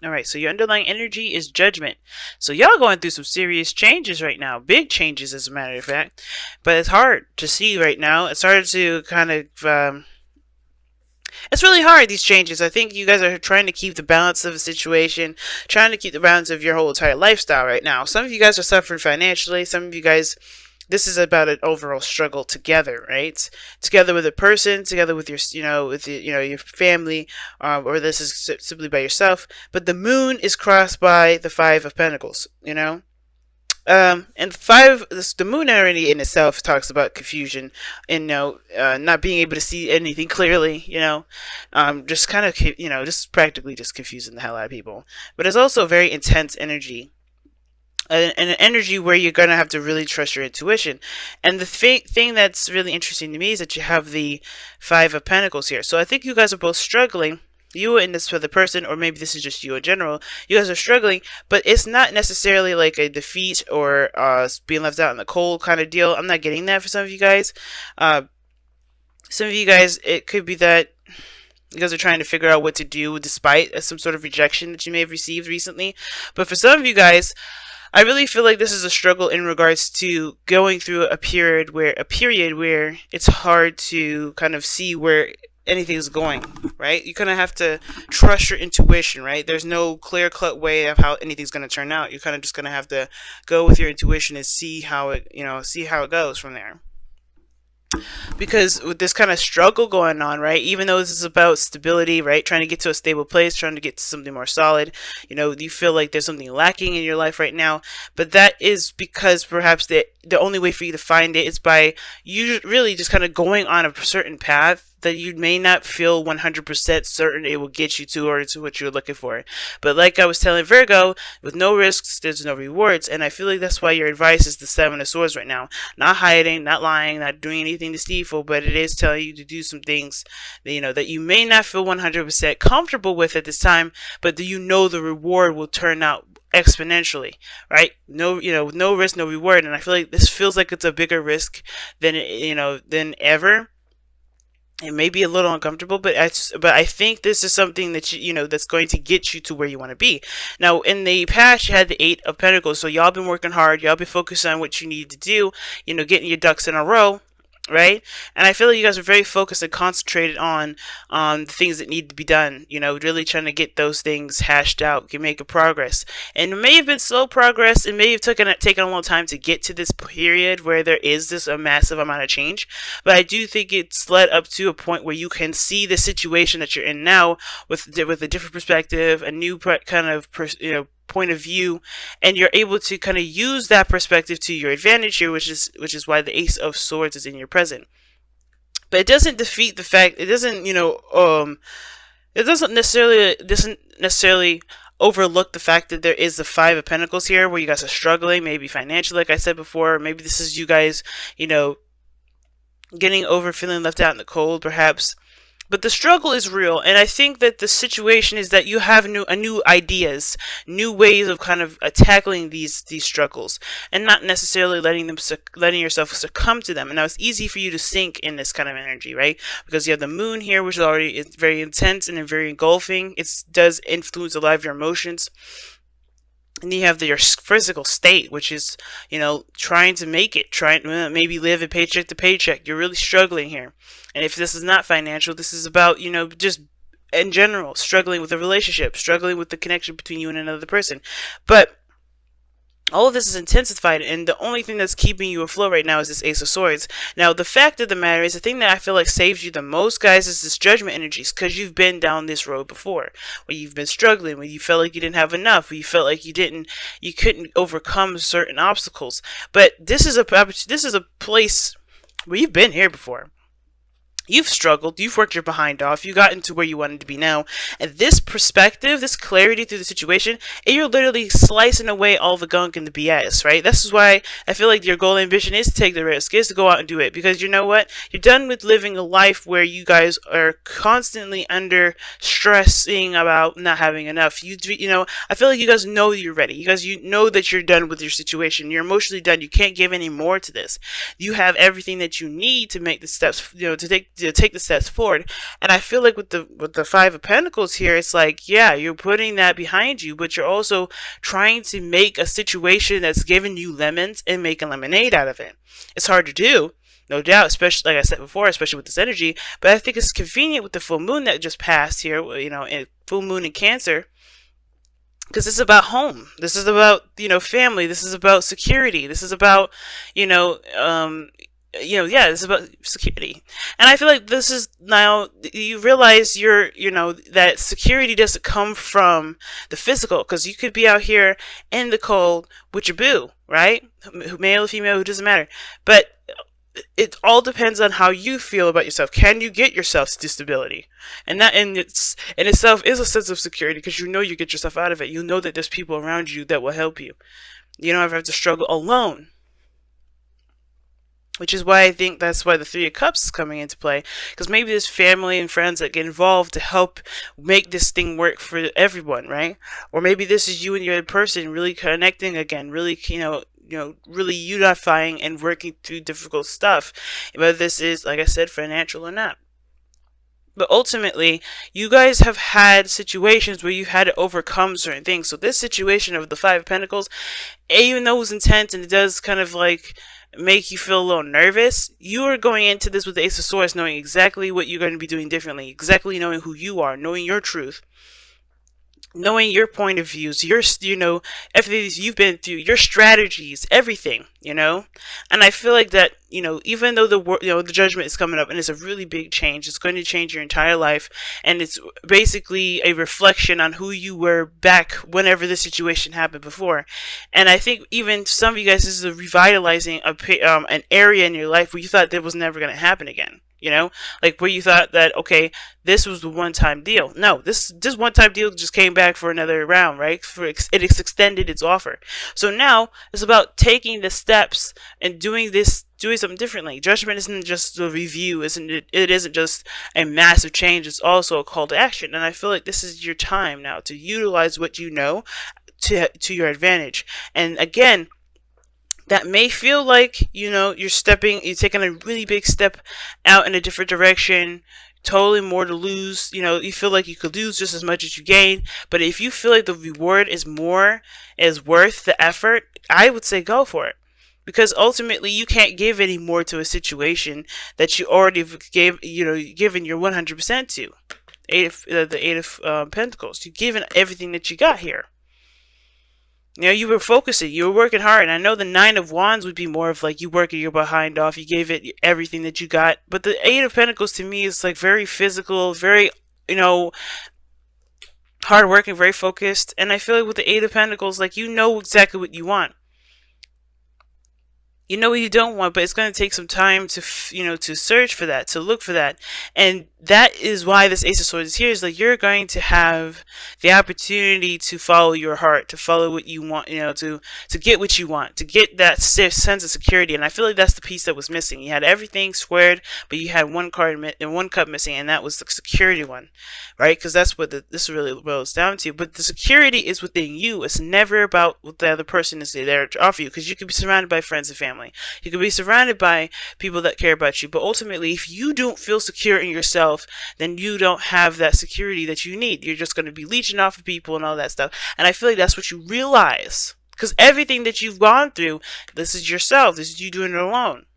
All right, so your underlying energy is judgment. So y'all going through some serious changes right now, big changes as a matter of fact. But it's hard to see right now. It's hard to kind of, it's really hard, these changes. I think you guys are trying to keep the balance of the situation, trying to keep the balance of your whole entire lifestyle right now. Some of you guys are suffering financially. Some of you guys, this is about an overall struggle together, right? Together with a person, together with your, with the, your family, or this is simply by yourself. But the moon is crossed by the Five of Pentacles, and the moon already in itself talks about confusion and not being able to see anything clearly, just kind of, just practically just confusing the hell out of people. But it's also a very intense energy. An energy where you're going to have to really trust your intuition. And the thing that's really interesting to me is that you have the Five of Pentacles here. So I think you guys are both struggling. You and this other person, or maybe this is just you in general. You guys are struggling, but it's not necessarily like a defeat or being left out in the cold kind of deal. I'm not getting that for some of you guys. Some of you guys, it could be that you guys are trying to figure out what to do despite some sort of rejection that you may have received recently. But for some of you guys, I really feel like this is a struggle in regards to going through a period where it's hard to kind of see where anything's going, right? You kind of have to trust your intuition, right? There's no clear-cut way of how anything's going to turn out. You're kind of just going to have to go with your intuition and see how it, see how it goes from there. Because with this kind of struggle going on, right, even though this is about stability, right, trying to get to a stable place, trying to get to something more solid, you feel like there's something lacking in your life right now. But that is because perhaps the only way for you to find it is by you really just kind of going on a certain path that you may not feel 100% certain it will get you to or to what you're looking for. But like I was telling Virgo, with no risks, there's no rewards. And I feel like that's why your advice is the Seven of Swords right now. Not hiding, not lying, not doing anything deceitful, but it is telling you to do some things that, that you may not feel 100% comfortable with at this time, but the reward will turn out exponentially, right? No risk, no reward. And I feel like this feels like it's a bigger risk than than ever. It may be a little uncomfortable, but I think this is something that that's going to get you to where you want to be. Now, in the past, you had the Eight of Pentacles, so y'all been working hard. Y'all been focused on what you need to do. Getting your ducks in a row. Right? And I feel like you guys are very focused and concentrated on the things that need to be done, really trying to get those things hashed out, make a progress. And it may have been slow progress, it may have taken a long time to get to this period where there is a massive amount of change, but I do think it's led up to a point where you can see the situation that you're in now with a different perspective, a new kind of point of view, and you're able to kind of use that perspective to your advantage here, which is why the Ace of Swords is in your present. But it doesn't defeat the fact, it doesn't necessarily overlook the fact that there is the Five of Pentacles here, where you guys are struggling, maybe financially, like I said before. Maybe this is you guys getting over feeling left out in the cold, perhaps. But the struggle is real, and I think that the situation is that you have new ideas, new ways of kind of tackling these struggles, and not necessarily letting yourself succumb to them. And now it's easy for you to sink in this kind of energy, right? Because you have the moon here, which is very intense and very engulfing. It does influence a lot of your emotions. And you have your physical state, which is, trying to make it, trying to maybe live a paycheck to paycheck. You're really struggling here. And if this is not financial, this is about, just in general, struggling with a relationship, struggling with the connection between you and another person. But all of this is intensified, and the only thing that's keeping you afloat right now is this Ace of Swords. Now, the fact of the matter is, the thing that I feel like saves you the most, guys, is this judgment energies, because you've been down this road before, where you've been struggling, where you felt like you didn't have enough, where you felt like you couldn't overcome certain obstacles. But this is a place where you've been here before. You've struggled, you've worked your behind off, you got into where you wanted to be now, and this perspective, this clarity through the situation, and you're literally slicing away all the gunk and the BS, right? This is why I feel like your goal and ambition is to take the risk, is to go out and do it, because you know what? You're done with living a life where you guys are constantly under stressing about not having enough. I feel like you guys know you're ready. You guys, know that you're done with your situation. You're emotionally done. You can't give any more to this. You have everything that you need to make the steps, to take take the steps forward. And I feel like with the Five of Pentacles here, it's like, yeah, you're putting that behind you, but you're also trying to make a situation that's giving you lemons and making lemonade out of it. It's hard to do, no doubt, especially like I said before, especially with this energy. But I think it's convenient with the full moon that just passed here, you know, and full moon in Cancer, because this is about home. This is about, you know, family. This is about security. This is about, you know, yeah, this is about security. And I feel like this is now, you realize you know, that security doesn't come from the physical, because you could be out here in the cold with your boo, right? Male, female, it doesn't matter. But it all depends on how you feel about yourself. Can you get yourself to stability? And that in itself is a sense of security, because you know you get yourself out of it. You know that there's people around you that will help you. You don't ever have to struggle alone. Which is why I think that's why the Three of Cups is coming into play. Because maybe there's family and friends that get involved to help make this thing work for everyone, right? Or maybe this is you and your other person really connecting again, really, you know, really unifying and working through difficult stuff, whether this is, like I said, financial or not. But ultimately, you guys have had situations where you've had to overcome certain things. So this situation of the Five of Pentacles, even though it was intense and it does kind of like make you feel a little nervous, you are going into this with the Ace of Swords knowing exactly what you're going to be doing differently, exactly knowing who you are, knowing your truth, knowing your point of views, your, you know, everything you've been through, your strategies, everything, you know. And I feel like that, you know, even though the judgment is coming up and it's a really big change, it's going to change your entire life, and it's basically a reflection on who you were back whenever the situation happened before. And I think even some of you guys, this is a revitalizing an area in your life where you thought that was never going to happen again. You know, like where you thought that, okay, this was the one-time deal. No, this one-time deal just came back for another round, right? It extended its offer. So now it's about taking the steps and doing something differently. Judgment isn't just a review, it isn't just a massive change. It's also a call to action. And I feel like this is your time now to utilize what you know to your advantage. And again, that may feel like, you know, you're taking a really big step out in a different direction, totally more to lose. You know, you feel like you could lose just as much as you gain. But if you feel like the reward is worth the effort, I would say go for it. Because ultimately, you can't give any more to a situation that you already given your 100% to. The Eight of Pentacles. You've given everything that you got here. You know, you were focusing, you were working hard. And I know the Nine of Wands would be more of like you working your behind off, you gave it everything that you got. But the Eight of Pentacles to me is like very physical, very, you know, hard working, very focused. And I feel like with the Eight of Pentacles, like, you know exactly what you want. You know what you don't want, but it's going to take some time to, to search for that, to look for that. And that is why this Ace of Swords is here, is like you're going to have the opportunity to follow your heart, to follow what you want, to get what you want, to get that sense of security. And I feel like that's the piece that was missing. You had everything squared, but you had one card and one cup missing, and that was the security one, right? Because that's what this really boils down to. But the security is within you. It's never about what the other person is there to offer you, because you could be surrounded by friends and family. You could be surrounded by people that care about you, but ultimately, if you don't feel secure in yourself, then you don't have that security that you need. You're just going to be leeching off of people and all that stuff. And I feel like that's what you realize, because everything that you've gone through, this is yourself. This is you doing it alone.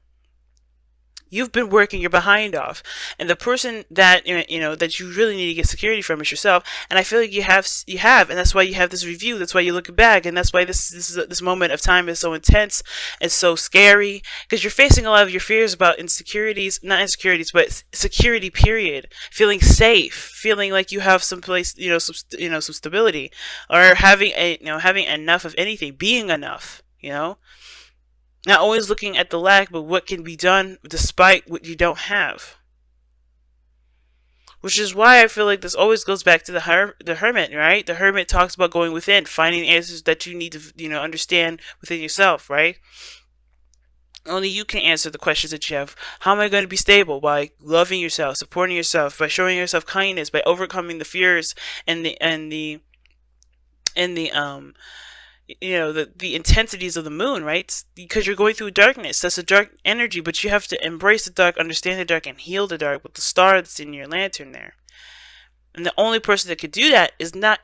You've been working your behind off, and the person that that you really need to get security from is yourself. And I feel like you have, and that's why you have this review. That's why you're looking back, and that's why this moment of time is so intense and so scary, because you're facing a lot of your fears about insecurities, not insecurities, but security. Period. Feeling safe, feeling like you have some place, some stability, or having enough of anything, being enough, Not always looking at the lack, but what can be done despite what you don't have. Which is why I feel like this always goes back to the hermit, right? The hermit talks about going within, finding answers that you need to, understand within yourself, right? Only you can answer the questions that you have. How am I going to be stable? By loving yourself, supporting yourself, by showing yourself kindness, by overcoming the fears and the the intensities of the moon, right? Because you're going through darkness. That's a dark energy, but you have to embrace the dark, understand the dark, and heal the dark with the star that's in your lantern there. And the only person that could do that is not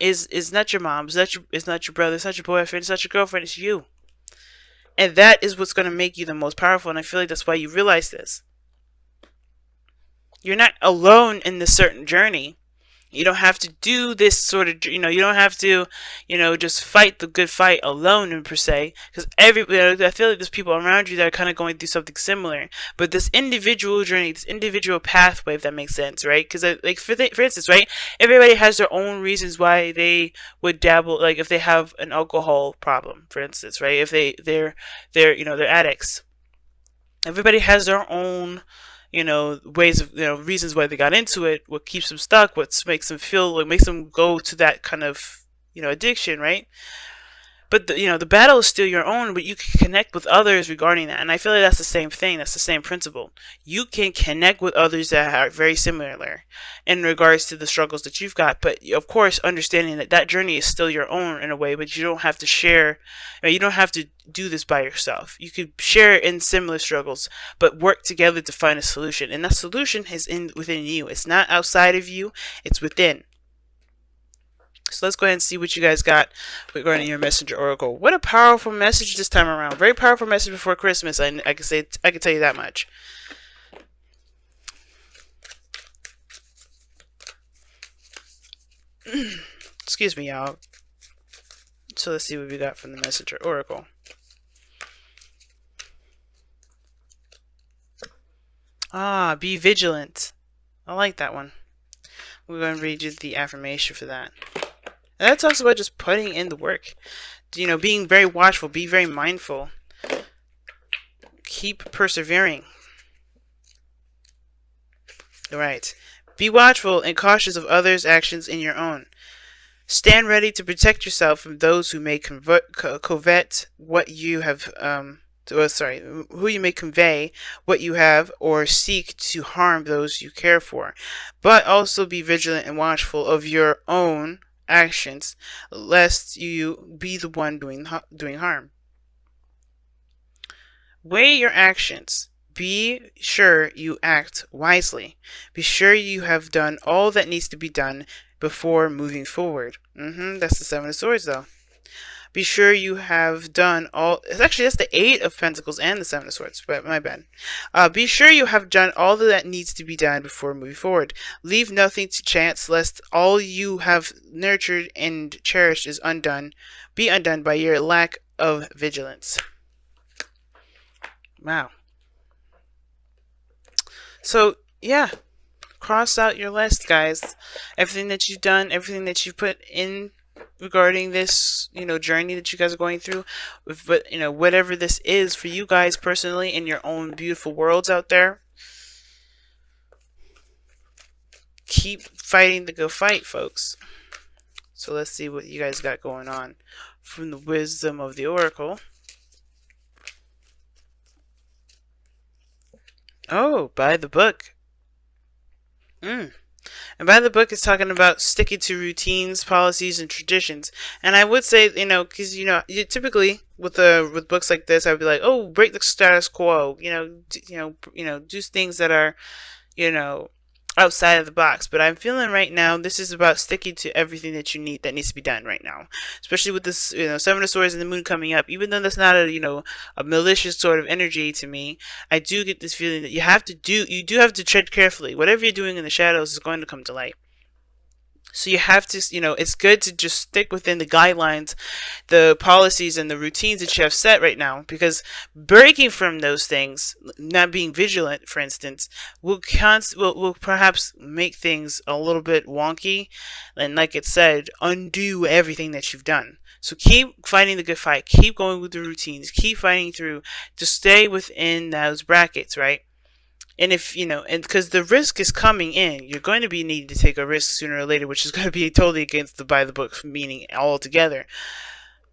your mom, it's not your brother, it's not your boyfriend, it's not your girlfriend, it's you. And that is what's going to make you the most powerful. And I feel like that's why you realize this. You're not alone in this certain journey. You don't have to do this sort of, you don't have to, just fight the good fight alone, per se. Because I feel like there's people around you that are kind of going through something similar. But this individual journey, this individual pathway, if that makes sense, right? Because, like, for instance, right? Everybody has their own reasons why they would dabble, like, if they have an alcohol problem, for instance, right? If they're addicts. Everybody has their own ways of, reasons why they got into it, what keeps them stuck, what makes them feel, what makes them go to that kind of, addiction, right? But the battle is still your own, but you can connect with others regarding that. And I feel like that's the same thing. That's the same principle. You can connect with others that are very similar in regards to the struggles that you've got. But of course, understanding that journey is still your own in a way, but you don't have to share, you don't have to do this by yourself. You could share in similar struggles, but work together to find a solution. And that solution is within you. It's not outside of you. It's within. So let's go ahead and see what you guys got regarding your messenger oracle. What a powerful message this time around. Very powerful message before Christmas. I can tell you that much. Excuse me, y'all. So let's see what we got from the messenger oracle. Be vigilant. I like that one. We're going to read you the affirmation for that. And that talks about just putting in the work. Being very watchful, be very mindful. Keep persevering. Alright. Be watchful and cautious of others' actions and your own. Stand ready to protect yourself from those who may covet what you have, who you may convey what you have or seek to harm those you care for. But also be vigilant and watchful of your own actions, lest you be the one doing harm. Weigh your actions. Be sure you act wisely. Be sure you have done all that needs to be done before moving forward. That's the Seven of Swords, though. Be sure you have done all... Actually, that's the Eight of Pentacles and the Seven of Swords, but my bad. Be sure you have done all that needs to be done before moving forward. Leave nothing to chance, lest all you have nurtured and cherished is be undone by your lack of vigilance. Wow. So, yeah. Cross out your list, guys. Everything that you've done, everything that you've put in regarding this, journey that you guys are going through, but whatever this is for you guys personally in your own beautiful worlds out there, keep fighting the good fight, folks. So let's see what you guys got going on from the wisdom of the oracle. Oh, by the book. And by the book, it's talking about sticking to routines, policies, and traditions. And I would say, because you typically with books like this, I would be like, oh, break the status quo. Do things that are, outside of the box. But I'm feeling right now this is about sticking to everything that needs to be done right now. Especially with this, Seven of Swords and the moon coming up. Even though that's not a malicious sort of energy to me, I do get this feeling that you do have to tread carefully. Whatever you're doing in the shadows is going to come to light. So you have to, it's good to just stick within the guidelines, the policies, and the routines that you have set right now. Because breaking from those things, not being vigilant, for instance, will perhaps make things a little bit wonky. And like it said, undo everything that you've done. So keep fighting the good fight. Keep going with the routines. Keep fighting through to stay within those brackets, right? And if, and because the risk is coming in, you're going to be needing to take a risk sooner or later, which is going to be totally against the by the book meaning altogether.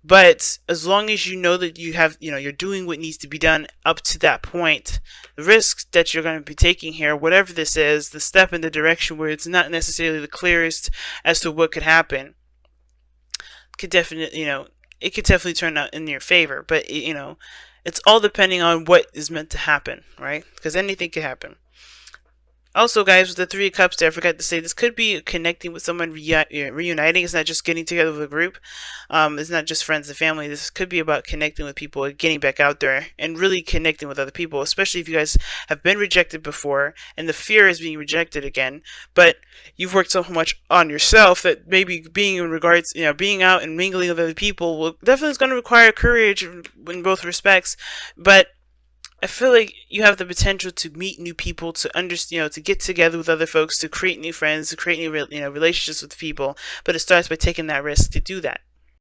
But as long as you know that you have, you're doing what needs to be done up to that point, the risks that you're going to be taking here, whatever this is, the step in the direction where it's not necessarily the clearest as to what could happen, could definitely, it could definitely turn out in your favor. But, you know, it's all depending on what is meant to happen, right? Because anything could happen. Also, guys, with the Three of Cups there, I forgot to say, this could be connecting with someone, reuniting. It's not just getting together with a group. It's not just friends and family. This could be about connecting with people and getting back out there and really connecting with other people, especially if you guys have been rejected before and the fear is being rejected again. But you've worked so much on yourself that maybe being in regards, you know, being out and mingling with other people will definitely is going to require courage in both respects. But I feel like you have the potential to meet new people, to understand, you know, to get together with other folks, to create new friends, to create new, relationships with people. But it starts by taking that risk to do that.